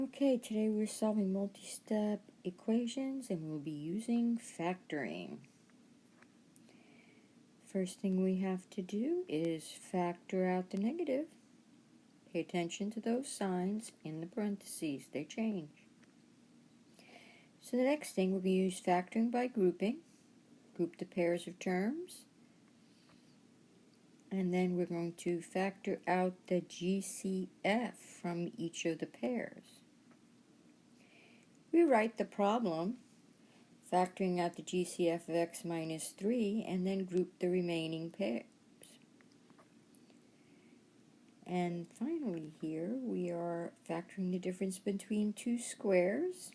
Okay, today we're solving multi-step equations and we'll be using factoring. First thing we have to do is factor out the negative. Pay attention to those signs in the parentheses, they change. So the next thing, we're going to use factoring by grouping. Group the pairs of terms. And then we're going to factor out the GCF from each of the pairs. Rewrite the problem, factoring out the GCF of x minus 3, and then group the remaining pairs. And finally here, we are factoring the difference between two squares.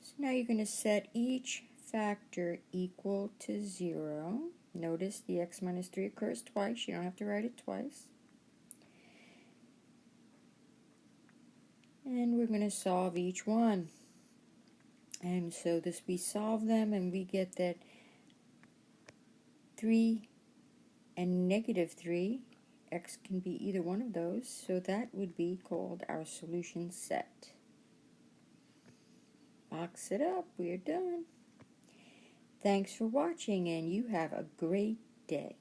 So now you're going to set each factor equal to 0. Notice the x minus 3 occurs twice. You don't have to write it twice. And we're going to solve each one. And so we solve them and we get that 3 and negative 3, x can be either one of those, so that would be called our solution set. Box it up, we're done. Thanks for watching and you have a great day.